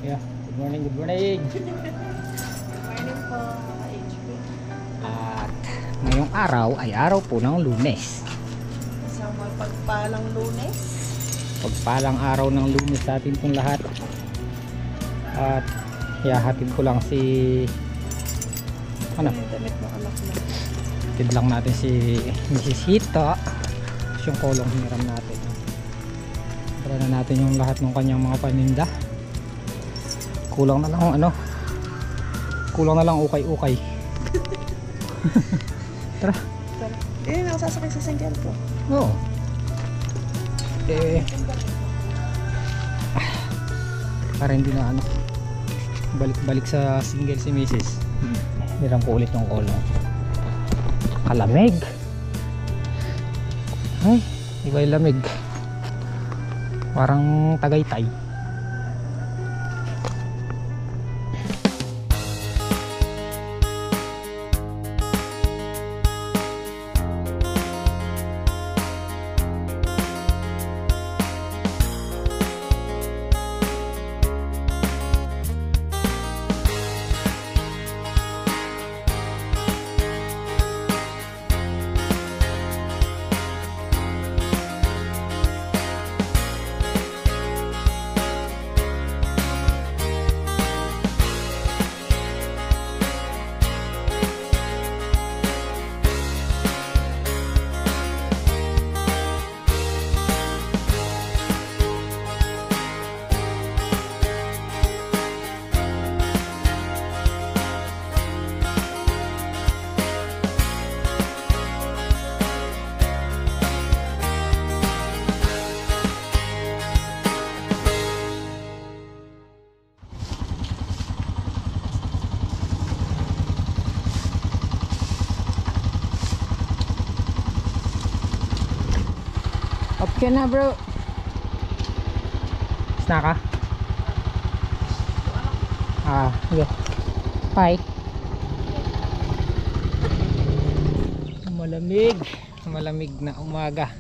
Yeah, good morning, good morning. Good morning po, HB. At ngayong araw ay araw po ng Lunes. Isang mapagpalang Lunes. Pagpalang araw ng Lunes sa atin pong lahat. At yahatid ko lang si Ano yung damit ng anak mo? hatid lang natin si Mrs. Hita. Yung kolong hiniram natin. Tara na natin yung lahat ng kanyang mga paninda. Kulang na lang kulang na lang ukay-ukay. Tara. Tara. Hindi na ako sasakay sa single ko. Oo. Para hindi na balik-balik sa single si Mrs. Hiram ko ulit yung kolong. Kalamig. Ay, iba yung lamig. Parang Tagaytay. Okay na bro. Snaka? Okay. Bye. Malamig. Malamig na umaga.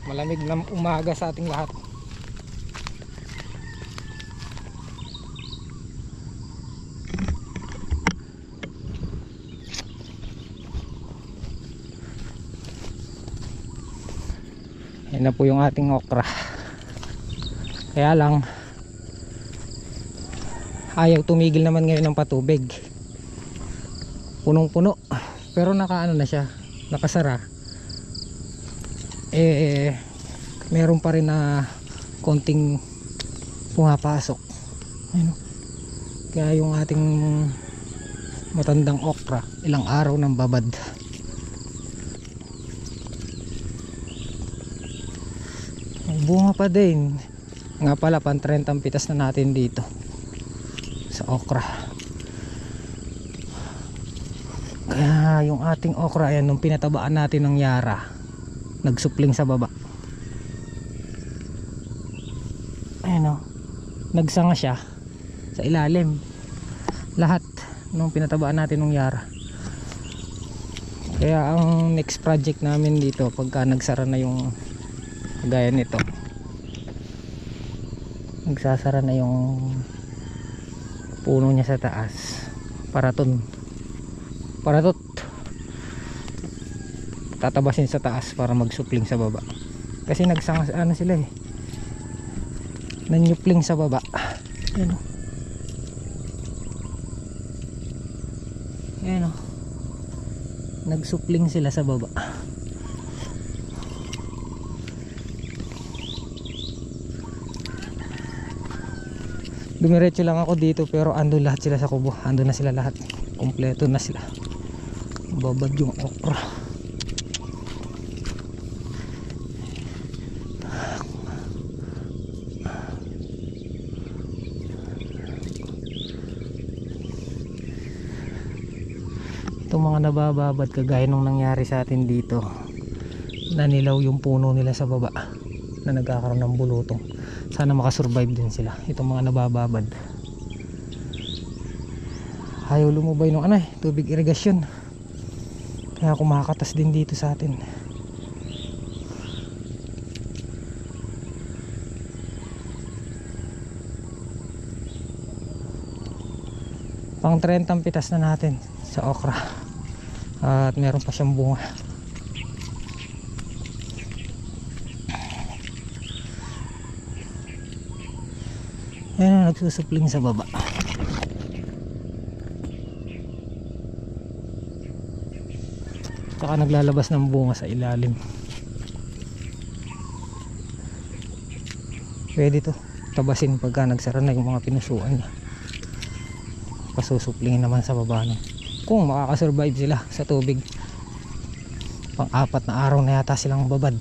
Malamig na umaga sa ating lahat. Yan na po yung ating okra. Kaya lang ayaw tumigil naman ngayon ng patubig. Punong puno. Pero nakaano na siya, nakasara. Meron pa rin na konting pumapasok. Ayun. Kaya yung ating matandang okra, ilang araw nang babad. Bunga pa din. Nga pala, pan-30 ang pitas na natin dito sa okra. Kaya yung ating okra, ayan, nung pinatabaan natin ng Yara, nagsupling sa baba. Ayan o, nagsanga siya sa ilalim. Lahat nung pinatabaan natin ng Yara. Kaya ang next project namin dito, pagka nagsara na yung gaya nito, nagsasara na yung puno niya sa taas, paratot tatabasin sa taas para magsupling sa baba. Kasi nagsanga sila nanyupling sa baba. Ayan o, ayan o, nagsupling sila sa baba. Dumiretso lang ako dito, pero andun lahat sila sa kubo. Andun na sila lahat, kompleto na sila. Babad yung okra. Itong mga nabababad, kagaya nung nangyari sa atin dito, nanilaw yung puno nila sa baba na nagkakaroon ng bulutong. Sana makasurvive din sila, itong mga nabababad. Ayaw lumubay ng tubig irigasyon, kaya kumakatas din dito sa atin. Pang 30 ang pitas na natin sa okra. At meron pa siyang bunga. Ayan, nagsusupling sa baba. Tsaka naglalabas ng bunga sa ilalim. Pwede to tabasin pagka nagsara na yung mga pinusuan niya. Pasusuplingin naman sa baba nun. Kung makakasurvive sila sa tubig. Pang-4 na araw na yata silang babad.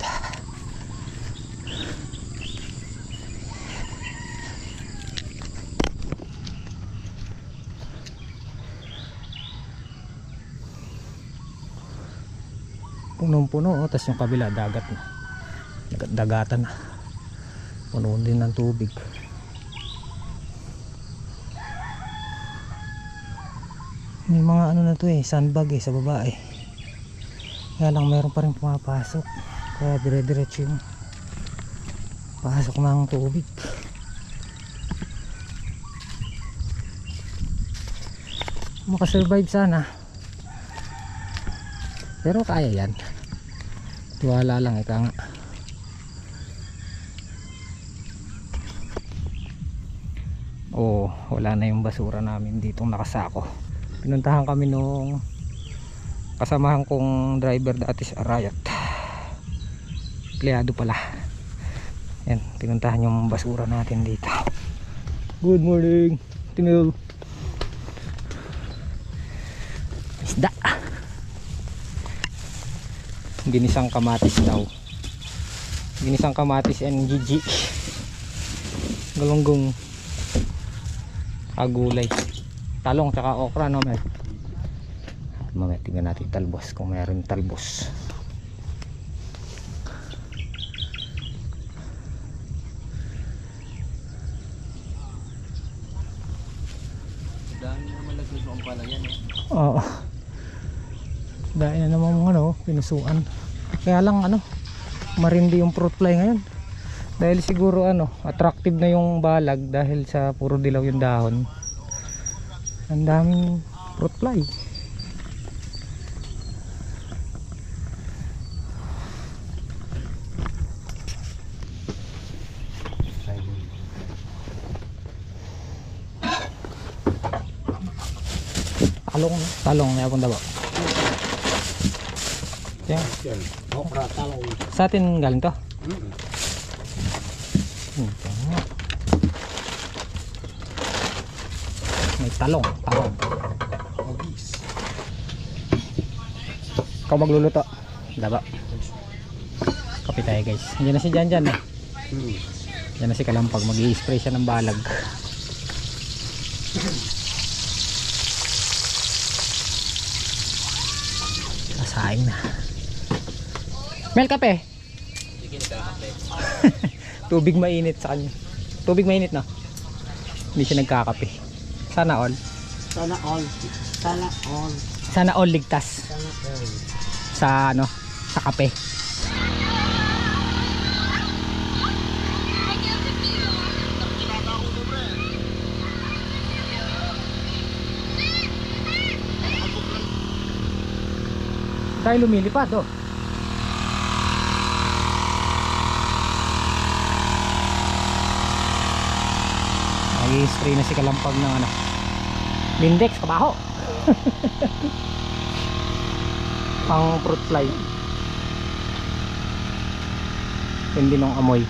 Punong-puno, oh, tapos yung kabila dagat na. Dagatan na. Puno din ng tubig. May mga ano na to eh, sandbag eh sa baba eh. Kaya lang meron pa rin pumapasok. Kaya dire-diretso yung pasok ng tubig. Makasurvive sana. Pero kaya yan. Tiwala lang ika nga. Oh, wala na yung basura namin ditong nakasako. Pinuntahan kami nung kasamahan kong driver dati sa Arayat. Empleyado pala. Yan, pinuntahan yung basura natin dito. Good morning, Tinil. Isda. Ginisang kamatis daw. Ginisang kamatis and GG. Galunggong. Agulay. Talong tsaka okra no, mer. Mamaya tingnan natin talbos kung mayroon talbos. Dami na naman lagay ang pala yan eh. Oo. Dahil na naman mga ano, pinusuan. Kaya lang ano, marindi yung fruit fly ngayon. Dahil siguro ano, attractive na yung balag dahil sa puro dilaw yung dahon. Ang daming fruit fly. Talong na punta ba? Yan. Okra, talong. Sa atin galing to? May talong. Ikaw magluluto. Daba. Kape tayo guys. Diyan na si Janjan eh. Diyan na si Kalampag. Mag-i-spray siya ng balag. Kasaing na. Mel, kape. Tubig mainit sa kanya. Tubig mainit no? Hindi siya nagkakape. Sana all. Sana all. Sana all. Sana all ligtas. Sana all. Sa ano? Sa kape. Tayo lumilipad oh. Nag-i-spray na si Kalampag ng ano, Lindex, kabaho. Pang fruit fly. Hindi nung amoy.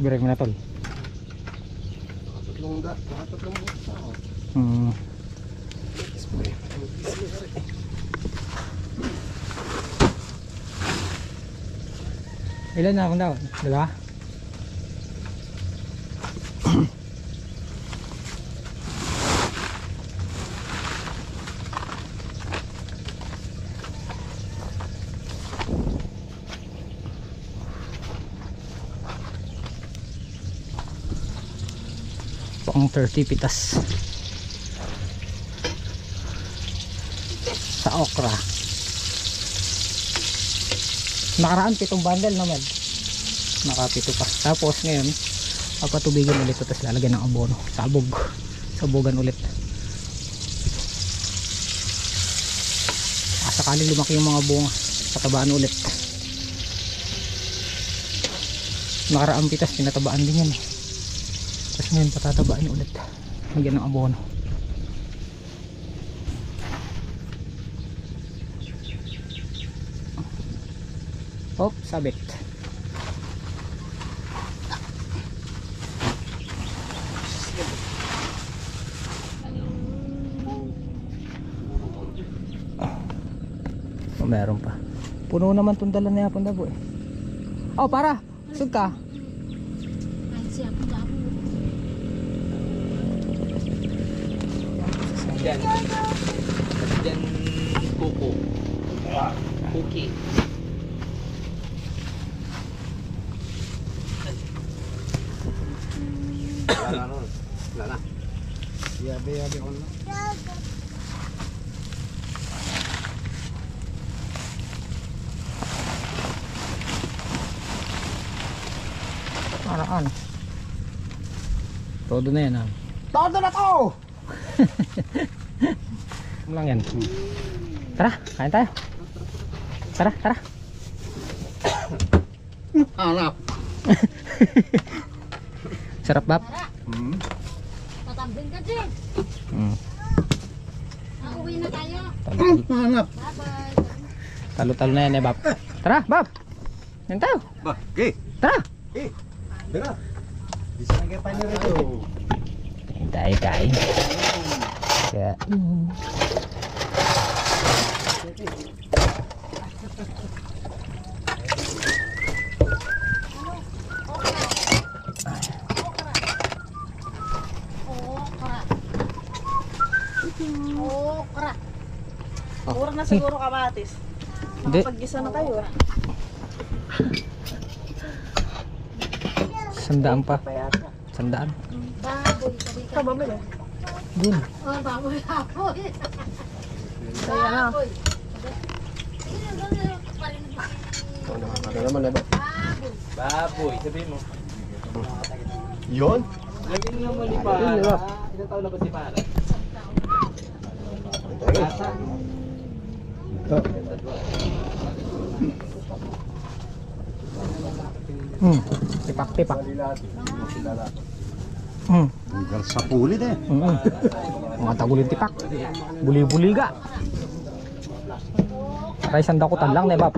Biray mo na tol. Tatlong butas ako. Ilan na akong daw? Diba? Pang 30 pitas sa okra. Nakaraan 7 bundle naman. Nakapito pa. Tapos ngayon papatubigan ulit ito, tapos lalagyan ng abono. Sabogan ulit. Sakaling lumaki yung mga bunga, patabaan ulit. Nakaraang pitas pinatabaan din yan. Tapos ngayon patatabaan ulit. Lagyan ng abono. Hop, sabit. Oh, meron pa. Puno naman itong dala na yapon na po eh. Oh, para! Sug ka! Diyan. Diyan kuko. Cookie. Wala na. Yabe ko na. Paraan. Todo na yan ha. Todo na to! Ano lang yan? Tara, kain tayo. Tara. Hanap. Sarap bab? Tatambing ka din. Nauwi na tayo. Hanap. Bye-bye. Talo-talo na yan eh bab. Tara bab! Yan tayo. Ba, okay. Tara! Tara. Bisa na kayo pa nyo rito. Kain tayo, kain. Kaya, Okra. Mura na siguro kamatis. hindi. Pag-gisa na kayo. Sandaan pa. Payata. Sandaan. Baboy. Sabi ka. Kabamil eh. Dun. Oh, baboy. Kaya na. Baboy. Ano naman na ba? Baboy. Baboy, sabihin mo. Yon? Sabihin mo naman ni Para. Ilang taon na ba si Para? Bata. Tipak-tipak. Hanggang sa pulit eh. Mga tagulin tipak. Buli-buli ka. Aray sandakutan lang na bab.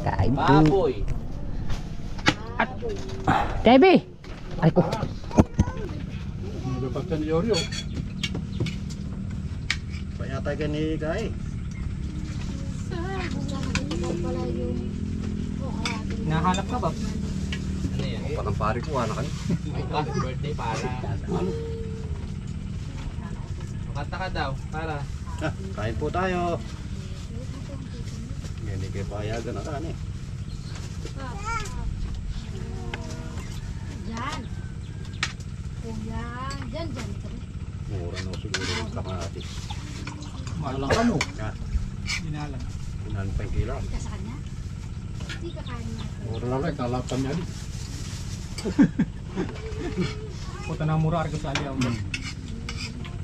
Kain po. Baboy. Tebi! Ay ko. Payatay ka ni Kai. Nahanap ka bab? Ano yan? Parang pare ko, anak ka. Happy birthday Para. Makanta ka daw, Para. Kain po tayo. Hindi kayo payagan na kan eh. Diyan. Diyan. Mura na siguro yung kamatis. Malang ano? Ha? Dinalang. Unahan pa yung kilo. Ka sa kanya? Hindi ka kain mo. Mura lang eh, kalapan niya din. Puta na mura argo sa aliyaw.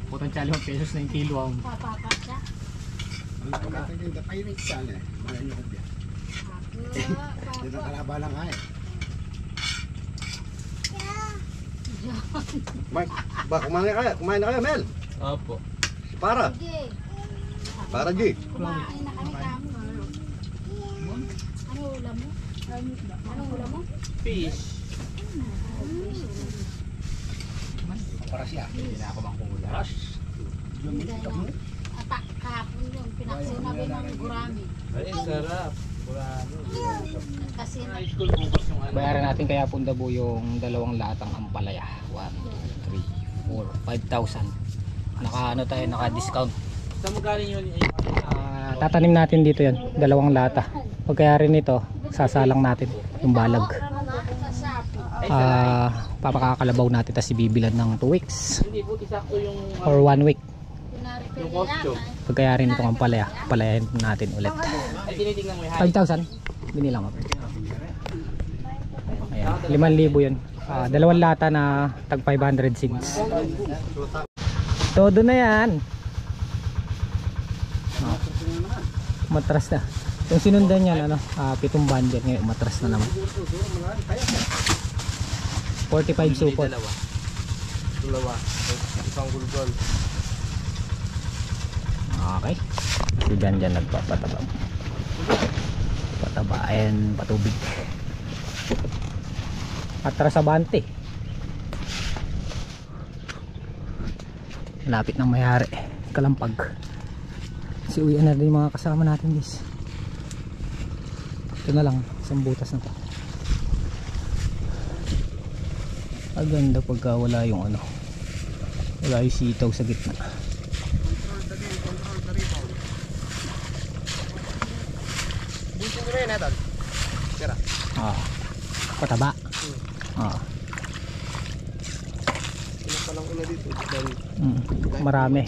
Puta chali 1 pesos na yung kilo ang. Papapa siya. Ako. kalaban lang kaya. Mike, ba kumain na kayo? Kumain na kayo, Mel? Opo. Para. Sige. Para G. Kumain na kami kamo. Ano ulam mo? Anong ulam mo? Fish. Para siya. Hindi na ako mangkula. Atak kahapon yun, pinaksinabi ng gurami. Ay, sarap. Burano. Kasi na High school bukas yung ano. Bayaran natin kaya Pundabu yung 2 latang ampalaya. 1, 2, 3, 4, 5,000. Naka ano tayo, naka discount. Saan mo galing yun? Tatanim natin dito yan, 2 lata. Pagkayari nito, sasalang natin yung balag. Papakakalabaw natin, tapos ibibilad ng 2 weeks Hindi, buti sakto yung or 1 week. yung costume. Pagkayari nitong ampalaya, palayahin natin ulit. Ay, tinitingnan mo yung high. 5,000 binilang ako. Ayan, 5,000 yun. 2 lata na tag 500 seeds. Todo na yan. Matras na. Yung sinundan niyan ano, 7 bundle ngayon, matras na naman. 45 supot. Dalawa. Isang gulgol. Okay. Si Jan nagpapataba. Patabain, patubig. Atras abante. Lapit ng mayari. Kalampag. Si uwian na rin yung mga kasama natin guys. Ito na lang, isang butas na to. Aganda pagka wala yung ano, wala yung sitaw sa gitna. Pataba.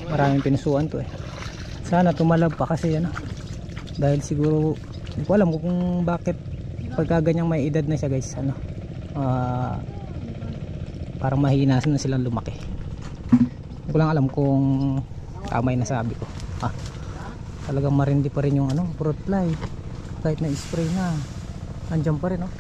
Maraming pinusuan to eh. Sana tumalab pa kasi ano, dahil siguro hindi ko alam kung bakit pagka ganyang may edad na siya guys, ano, parang mahina na silang lumaki. Hindi ko lang alam kung tama yung nasabi ko. Talagang marindi pa rin yung ano, fruit fly kahit na spray na, andyan pa rin oh.